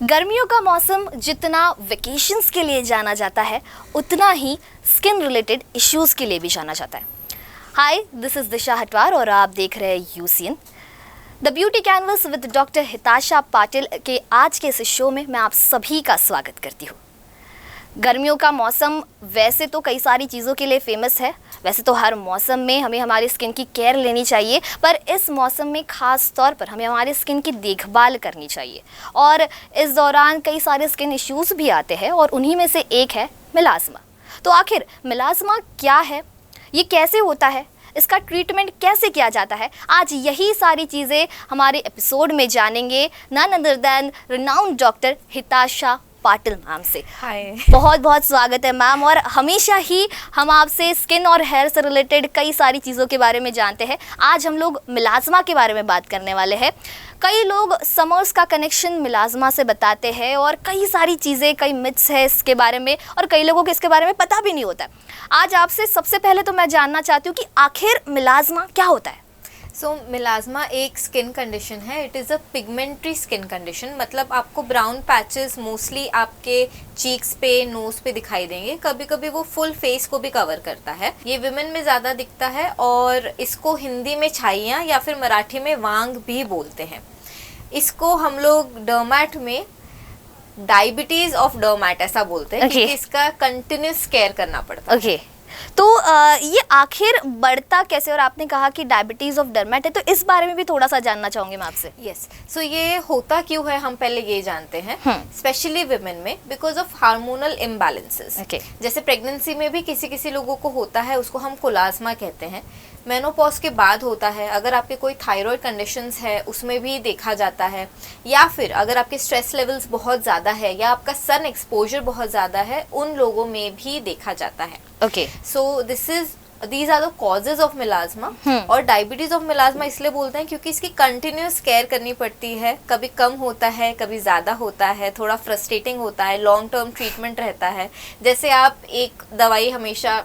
गर्मियों का मौसम जितना वेकेशंस के लिए जाना जाता है, उतना ही स्किन रिलेटेड इश्यूज़ के लिए भी जाना जाता है। हाय, दिस इज़ दिशा हटवार और आप देख रहे हैं UCN the beauty canvas with doctor Hitasha Patil के आज के इस शो में मैं आप सभी का स्वागत करती हूँ। गर्मियों का मौसम वैसे तो कई सारी चीज़ों के लिए फेमस है। वैसे तो हर मौसम में हमें हमारी स्किन की केयर लेनी चाहिए, पर इस मौसम में ख़ास तौर पर हमें हमारी स्किन की देखभाल करनी चाहिए। और इस दौरान कई सारे स्किन इश्यूज़ भी आते हैं और उन्हीं में से एक है मिलाज़्मा। तो आखिर मिलाज़्मा क्या है, ये कैसे होता है, इसका ट्रीटमेंट कैसे किया जाता है, आज यही सारी चीज़ें हमारे एपिसोड में जानेंगे none other than renowned doctor Hitasha Patil ma'am से। हाय, बहुत बहुत स्वागत है मैम। और हमेशा ही हम आपसे स्किन और हेयर से रिलेटेड कई सारी चीज़ों के बारे में जानते हैं। आज हम लोग मिलाज़्मा के बारे में बात करने वाले हैं। कई लोग समर्स का कनेक्शन मिलाज़्मा से बताते हैं और कई सारी चीज़ें, कई मिथ्स है इसके बारे में और कई लोगों को इसके बारे में पता भी नहीं होता। आज आपसे सबसे पहले तो मैं जानना चाहती हूँ कि आखिर मिलाज़्मा क्या होता है। मिलाज़्मा एक स्किन कंडीशन है। It is a pigmentary skin condition, मतलब आपको ब्राउन पैचेस मोस्टली आपके चीक्स पे, नोज पे दिखाई देंगे। कभी कभी वो फुल फेस को भी कवर करता है। ये विमेन में ज़्यादा दिखता है और इसको हिंदी में छाइयाँ या फिर मराठी में वांग भी बोलते हैं। इसको हम लोग डर्मैट में डायबिटीज़ ऑफ डर्मैट ऐसा बोलते हैं, क्योंकि इसका कंटिन्यूस केयर करना पड़ता है। तो ये आखिर बढ़ता कैसे, और आपने कहा कि डायबिटीज ऑफ डर्मेट है, तो इस बारे में भी थोड़ा सा जानना चाहूंगी मैं आपसे। यस, सो ये होता क्यों है हम पहले ये जानते हैं। स्पेशली विमेन में बिकॉज ऑफ हार्मोनल इम्बैलेंसेस। जैसे प्रेगनेंसी में भी किसी किसी लोगों को होता है, उसको हम कोलाज़्मा कहते हैं। मेनोपॉज के बाद होता है। अगर आपके कोई थायराइड कंडीशंस है उसमें भी देखा जाता है, या फिर अगर आपके स्ट्रेस लेवल्स बहुत ज़्यादा है या आपका सन एक्सपोजर बहुत ज़्यादा है, उन लोगों में भी देखा जाता है। Okay, so these are the causes of मिलाज़्मा। और डायबिटीज ऑफ मिलाज़्मा इसलिए बोलते हैं क्योंकि इसकी कंटिन्यूस केयर करनी पड़ती है। कभी कम होता है, कभी ज़्यादा होता है, थोड़ा फ्रस्ट्रेटिंग होता है, लॉन्ग टर्म ट्रीटमेंट रहता है। जैसे आप एक दवाई हमेशा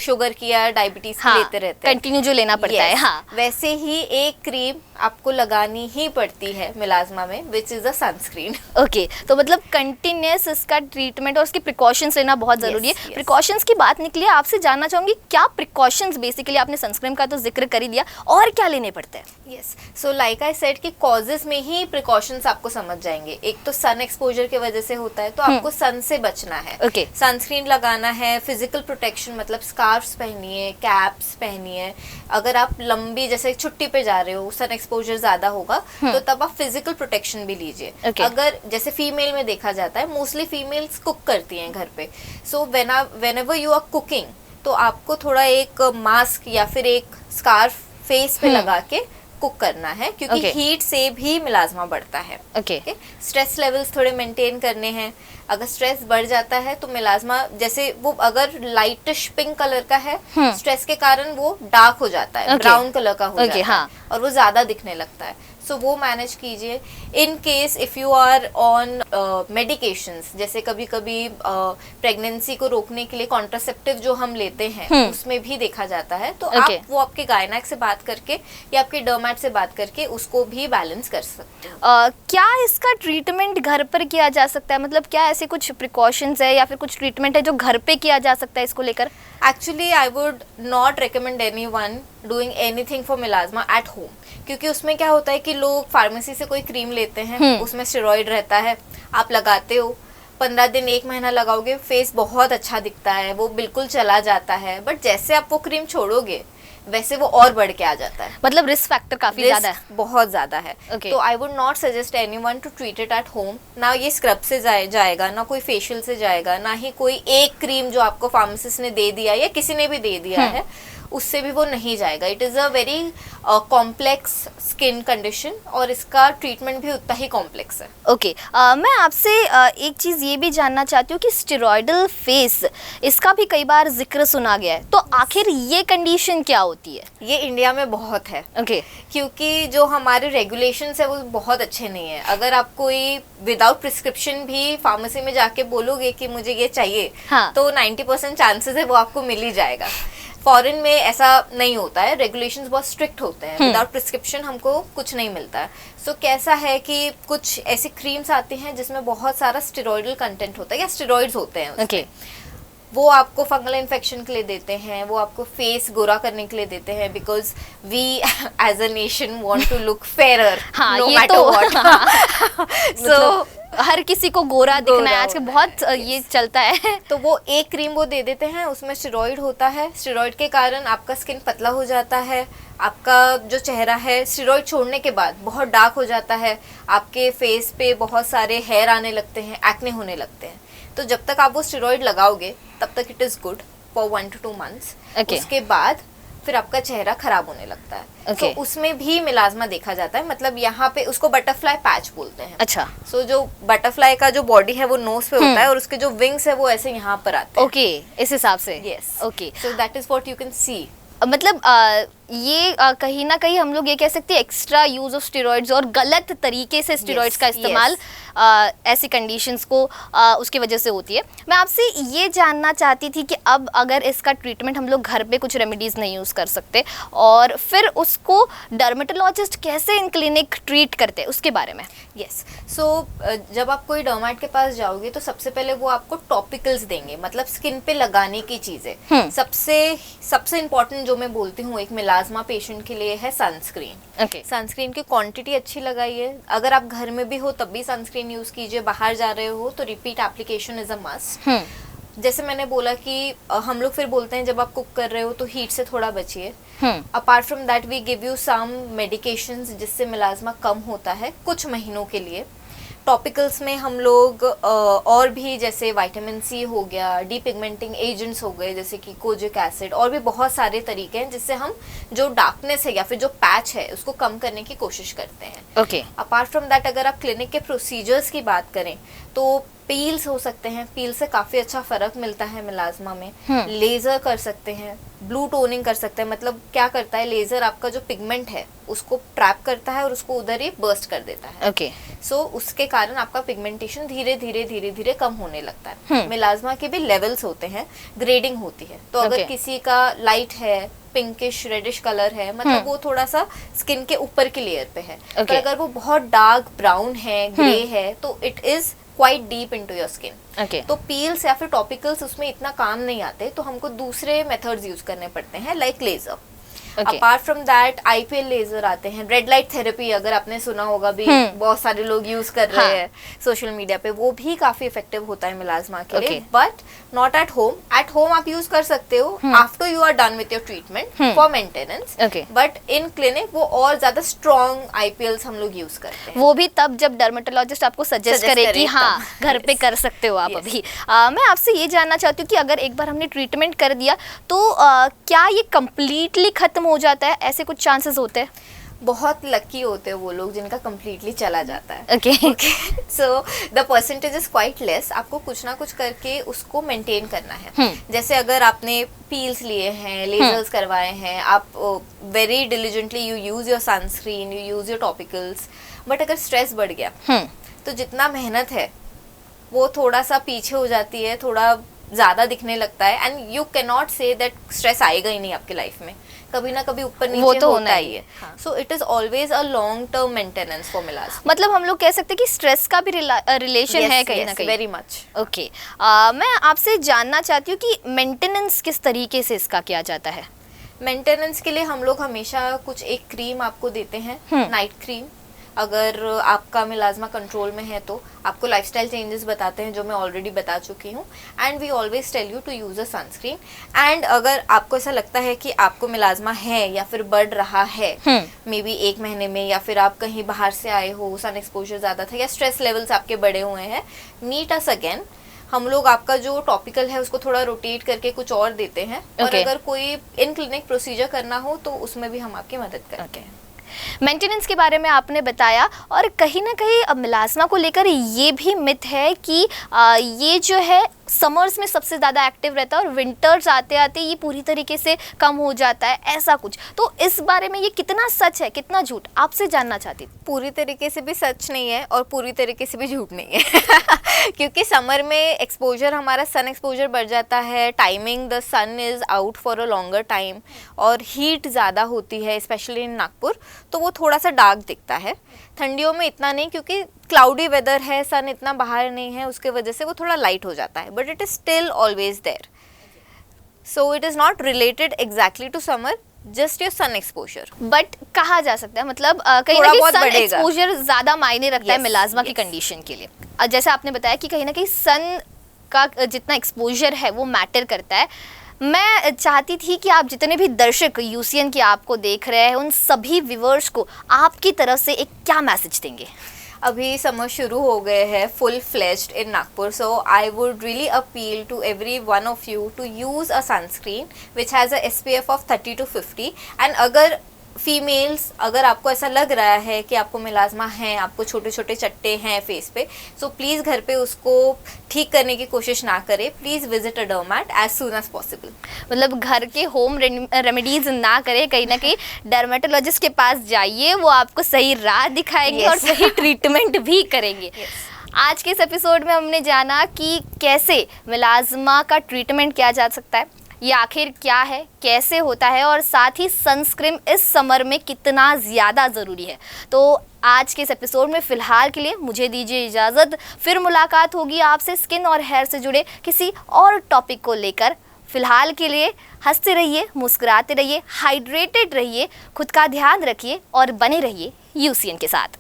शुगर की या डायबिटीज की लेते रहते हैं, कंटिन्यू जो लेना पड़ता है। हाँ, वैसे ही एक क्रीम आपको लगानी ही पड़ती है मिलाज़्मा में, which is a sunscreen. Okay, तो मतलब कंटिन्यूस इसका ट्रीटमेंट और उसकी प्रिकॉशंस लेना बहुत ज़रूरी है। प्रिकॉशंस की बात निकली, आपसे जानना चाहूँगी क्या प्रिकॉशंस, बेसिकली आपने सनस्क्रीन का तो जिक्र कर ही दिया, और क्या लेने पड़ते हैं। Yes, so like I said कि कॉजेस में ही प्रिकॉशंस आपको समझ जाएंगे। एक तो सन एक्सपोजर की वजह से होता है, तो आपको सन से बचना है। सनस्क्रीन लगाना है, फिजिकल प्रोटेक्शन मतलब स्कार्फ्स पहनिए, कैप्स पहनिए। अगर आप लंबी जैसे छुट्टी पे जा रहे हो, सन एक्सपोजर ज्यादा होगा, तो तब आप फिजिकल प्रोटेक्शन भी लीजिए। अगर जैसे फीमेल में देखा जाता है, मोस्टली फीमेल्स कुक करती हैं घर पे, so whenever you are cooking, तो आपको थोड़ा एक मास्क या फिर एक स्कार्फ फेस पे लगा के कुक करना है, क्योंकि हीट से भी मिलाज़्मा बढ़ता है। स्ट्रेस लेवल्स थोड़े मेंटेन करने हैं। अगर स्ट्रेस बढ़ जाता है तो मिलाज़्मा, जैसे वो अगर लाइटिश पिंक कलर का है, स्ट्रेस के कारण वो डार्क हो जाता है, ब्राउन कलर का हो जाता है और वो ज्यादा दिखने लगता है। सो वो मैनेज कीजिए। In case if you are on medications, जैसे कभी कभी प्रेगनेंसी को रोकने के लिए कॉन्ट्रासेप्टिव जो हम लेते हैं उसमें भी देखा जाता है, तो आप वो आपके गायनेक से बात करके या आपके डर्मैट से बात करके उसको भी बैलेंस कर सकते हो। क्या इसका ट्रीटमेंट घर पर किया जा सकता है, मतलब क्या ऐसे कुछ प्रिकॉशंस है या फिर कुछ ट्रीटमेंट है जो घर पे किया जा सकता है इसको लेकर? Actually I would not recommend anyone doing anything for melasma at home, क्योंकि उसमें क्या होता है कि लोग फार्मेसी से कोई क्रीम लेते हैं, उसमें स्टेरॉइड रहता है, आप लगाते हो, 15 दिन 1 महीना लगाओगे, फेस बहुत अच्छा दिखता है, वो बिल्कुल चला जाता है, बट जैसे आप वो क्रीम छोड़ोगे वैसे वो और बढ़ के आ जाता है। मतलब रिस्क फैक्टर काफी ज्यादा है, बहुत ज्यादा है। तो I would not suggest anyone to treat it at home. ना ये स्क्रब से जाएगा, ना कोई फेशियल से जाएगा, ना ही कोई एक क्रीम जो आपको फार्मासिस्ट ने दे दिया या किसी ने भी दे दिया है उससे भी वो नहीं जाएगा। It is a very complex skin condition और इसका ट्रीटमेंट भी उतना ही कॉम्प्लेक्स है। ओके, मैं आपसे एक चीज़ ये भी जानना चाहती हूँ कि स्टेरॉयडल फेस, इसका भी कई बार जिक्र सुना गया है, तो आखिर ये कंडीशन क्या होती है? ये इंडिया में बहुत है। क्योंकि जो हमारे रेगुलेशंस है वो बहुत अच्छे नहीं है। अगर आप कोई विदाउट प्रिस्क्रिप्शन भी फार्मेसी में जाके बोलोगे कि मुझे ये चाहिए, तो 90% चांसेस है वो आपको मिल ही जाएगा। फॉरेन में ऐसा नहीं होता है, रेगुलेशंस बहुत स्ट्रिक्ट होते हैं, विदाउट प्रिस्क्रिप्शन हमको कुछ नहीं मिलता है। सो कैसा है कि कुछ ऐसी क्रीम्स आती हैं जिसमें बहुत सारा स्टेरॉइडल कंटेंट होता है या स्टेरॉइड्स होते हैं उसमें। वो आपको फंगल इन्फेक्शन के लिए देते हैं, वो आपको फेस गोरा करने के लिए देते हैं, because we as a nation want to look fairer no matter what. So हर किसी को गोरा दिखना है आजकल, बहुत ये चलता है। तो वो एक क्रीम वो दे देते हैं, उसमें स्टेरॉइड होता है। स्टेरॉइड के कारण आपका स्किन पतला हो जाता है, आपका जो चेहरा है स्टेरॉइड छोड़ने के बाद बहुत डार्क हो जाता है, आपके फेस पे बहुत सारे हेयर आने लगते हैं, एक्ने होने लगते हैं। तो जब तक आप वो स्टेरॉइड लगाओगे तब तक it is good for 1 to 2 months। उसके बाद फिर आपका चेहरा खराब होने लगता है। तो उसमें भी मिलाजमा देखा जाता है, मतलब यहाँ पे उसको बटरफ्लाई पैच बोलते हैं। अच्छा। सो जो बटरफ्लाई का जो बॉडी है वो नोज पे होता है और उसके जो विंग्स है वो ऐसे यहाँ पर आते हैं। ओके, इस हिसाब से। Yes. Okay, so that is what you can see. मतलब ये कहीं ना कहीं हम लोग ये कह सकते हैं एक्स्ट्रा यूज ऑफ स्टेरॉइड्स और गलत तरीके से स्टेरॉइड्स का इस्तेमाल ऐसी कंडीशंस को उसकी वजह से होती है। मैं आपसे ये जानना चाहती थी कि अब अगर इसका ट्रीटमेंट हम लोग घर पे कुछ रेमेडीज़ नहीं यूज़ कर सकते और फिर उसको डर्मेटोलॉजिस्ट कैसे इन क्लिनिक ट्रीट करते हैं उसके बारे में। यस। सो जब आप कोई डर्मेट के पास जाओगे तो सबसे पहले वो आपको टॉपिकल्स देंगे, मतलब स्किन पे लगाने की चीज़ें। सबसे इम्पॉर्टेंट जो मैं बोलती हूँ एक मिलाजमा पेशेंट के लिए है सनस्क्रीन। सनस्क्रीन की क्वांटिटी अच्छी लगाइए। अगर आप घर में भी हो तब भी सनस्क्रीन यूज कीजिए, बाहर जा रहे हो तो repeat application is a must. जैसे मैंने बोला कि हम लोग फिर बोलते हैं जब आप कुक कर रहे हो तो हीट से थोड़ा बचिए। Apart from that we give you some medications जिससे मिलाजमा कम होता है कुछ महीनों के लिए। टॉपिकल्स में हम लोग और भी जैसे विटामिन सी हो गया, डीपिगमेंटिंग एजेंट्स हो गए जैसे कि कोजिक एसिड, और भी बहुत सारे तरीके हैं जिससे हम जो डार्कनेस है या फिर जो पैच है उसको कम करने की कोशिश करते हैं। अपार्ट फ्रॉम दैट अगर आप क्लिनिक के प्रोसीजर्स की बात करें तो पील्स हो सकते हैं, पील से काफ़ी अच्छा फ़र्क मिलता है मिलाजमा में। लेज़र कर सकते हैं, ब्लू टोनिंग कर सकते हैं। मतलब क्या करता है लेज़र, आपका जो पिगमेंट है उसको ट्रैप करता है और उसको उधर ही बर्स्ट कर देता है। सो उसके कारण आपका पिगमेंटेशन धीरे धीरे कम होने लगता है। मिलाजमा के भी लेवल्स होते हैं, ग्रेडिंग होती है। तो अगर किसी का लाइट है, पिंकिश रेडिश कलर है, मतलब वो थोड़ा सा स्किन के ऊपर की लेयर पे है। पर अगर वो बहुत डार्क ब्राउन है, ग्रे है, तो it is quite deep into your skin. तो पील्स या फिर टॉपिकल्स उसमें इतना काम नहीं आते, तो हमको दूसरे मेथड्स यूज करने पड़ते हैं like laser. Apart from that IPL laser आते हैं, रेड लाइट थेरेपी अगर आपने सुना होगा भी, बहुत सारे लोग यूज कर रहे हैं सोशल मीडिया पे, वो भी काफी इफेक्टिव होता है मिलाजमा के लिए, but not at home. At home आप यूज कर सकते हो after you are done with your treatment for maintenance, but in clinic वो और ज्यादा स्ट्रॉन्ग आईपीएल्स हम लोग यूज करते हैं। वो भी तब जब डर्मेटोलॉजिस्ट आपको सजेस्ट करे कि हाँ घर पे कर सकते हो आप। अभी मैं आपसे ये जानना चाहती हूँ कि अगर एक बार हमने ट्रीटमेंट कर दिया तो क्या ये कम्प्लीटली खत्म हो जाता है? ऐसे कुछ चांसेस होते हैं? बहुत लकी होते हैं वो लोग जिनका कम्प्लीटली चला जाता है। So the percentage is quite less. आपको कुछ ना कुछ करके उसको मेंटेन करना है। जैसे अगर आपने पील्स लिए हैं, लेजर्स करवाए हैं, आप very diligently you use your sunscreen, you use your topicals, but अगर स्ट्रेस बढ़ गया तो जितना मेहनत है वो थोड़ा सा पीछे हो जाती है, थोड़ा ज़्यादा दिखने लगता है। And you can not say that stress आएगा ही नहीं आपकी लाइफ में, कभी ना कभी ऊपर नीचे तो होता ही है। So it is always a long term maintenance for melasma. मतलब हम लोग कह सकते हैं कि स्ट्रेस का भी रिलेशन है कहीं ना कहीं। Very much. ओके, मैं आपसे जानना चाहती हूँ कि मेंटेनेंस किस तरीके से इसका किया जाता है? मेंटेनेंस के लिए हम लोग हमेशा कुछ एक क्रीम आपको देते हैं, नाइट क्रीम। अगर आपका मिलाजमा कंट्रोल में है तो आपको लाइफस्टाइल चेंजेस बताते हैं जो मैं ऑलरेडी बता चुकी हूँ। And we always tell you to use a sunscreen. And अगर आपको ऐसा लगता है कि आपको मिलाजमा है या फिर बढ़ रहा है मे बी 1 महीने में, या फिर आप कहीं बाहर से आए हो, सन एक्सपोजर ज़्यादा था, या स्ट्रेस लेवल्स आपके बढ़े हुए हैं, मीट अस अगेन। हम लोग आपका जो टॉपिकल है उसको थोड़ा रोटेट करके कुछ और देते हैं। और अगर कोई इन क्लिनिक प्रोसीजर करना हो तो उसमें भी हम आपकी मदद करते हैं। मेंटेनेंस के बारे में आपने बताया, और कहीं ना कहीं मिलाजमा को लेकर ये भी मिथ है कि ये जो है समर्स में सबसे ज़्यादा एक्टिव रहता है और विंटर्स आते आते ये पूरी तरीके से कम हो जाता है, ऐसा कुछ। तो इस बारे में ये कितना सच है कितना झूठ, आपसे जानना चाहती थी। पूरी तरीके से भी सच नहीं है और पूरी तरीके से भी झूठ नहीं है क्योंकि समर में एक्सपोजर, हमारा सन एक्सपोजर बढ़ जाता है, timing the sun is out for a longer time और हीट ज़्यादा होती है स्पेशली इन नागपुर, तो वो थोड़ा सा डार्क दिखता है। ठंडियों में इतना नहीं क्योंकि क्लाउडी वेदर है, सन इतना बाहर नहीं है, उसके वजह से वो थोड़ा लाइट हो जाता है, but it is still always there. So it is not related exactly to summer, just your sun exposure. But कहा जा सकता है मतलब कहीं ना कहीं सन एक्सपोजर ज़्यादा मायने रखता है मिलाजमा की कंडीशन के लिए। जैसे आपने बताया कि कहीं ना कहीं सन का जितना एक्सपोजर है वो मैटर करता है। मैं चाहती थी कि आप जितने भी दर्शक यूसीएन के आपको देख रहे हैं उन सभी व्यूअर्स को आपकी तरफ से एक क्या मैसेज देंगे? अभी समर शुरू हो गए हैं full fledged in Nagpur, so I would really appeal to every one of you to use a sunscreen which has a SPF of 30 to 50। And अगर फीमेल्स, अगर आपको ऐसा लग रहा है कि आपको मिलाजमा है, आपको छोटे छोटे चट्टे हैं फेस पे, सो प्लीज़ घर पे उसको ठीक करने की कोशिश ना करें। Please visit a dermat as soon as possible. मतलब घर के होम रेमेडीज ना करें, कहीं ना कहीं डर्मेटोलॉजिस्ट के पास जाइए, वो आपको सही राह दिखाएंगे और सही ट्रीटमेंट भी करेंगे। आज के इस एपिसोड में हमने जाना कि कैसे मिलाजमा का ट्रीटमेंट किया जा सकता है, ये आखिर क्या है, कैसे होता है और साथ ही सनस्क्रीन इस समर में कितना ज़्यादा ज़रूरी है। तो आज के इस एपिसोड में फ़िलहाल के लिए मुझे दीजिए इजाज़त, फिर मुलाकात होगी आपसे स्किन और हेयर से जुड़े किसी और टॉपिक को लेकर। फ़िलहाल के लिए हंसते रहिए, मुस्कुराते रहिए, हाइड्रेटेड रहिए, खुद का ध्यान रखिए और बने रहिए यूसीएन के साथ।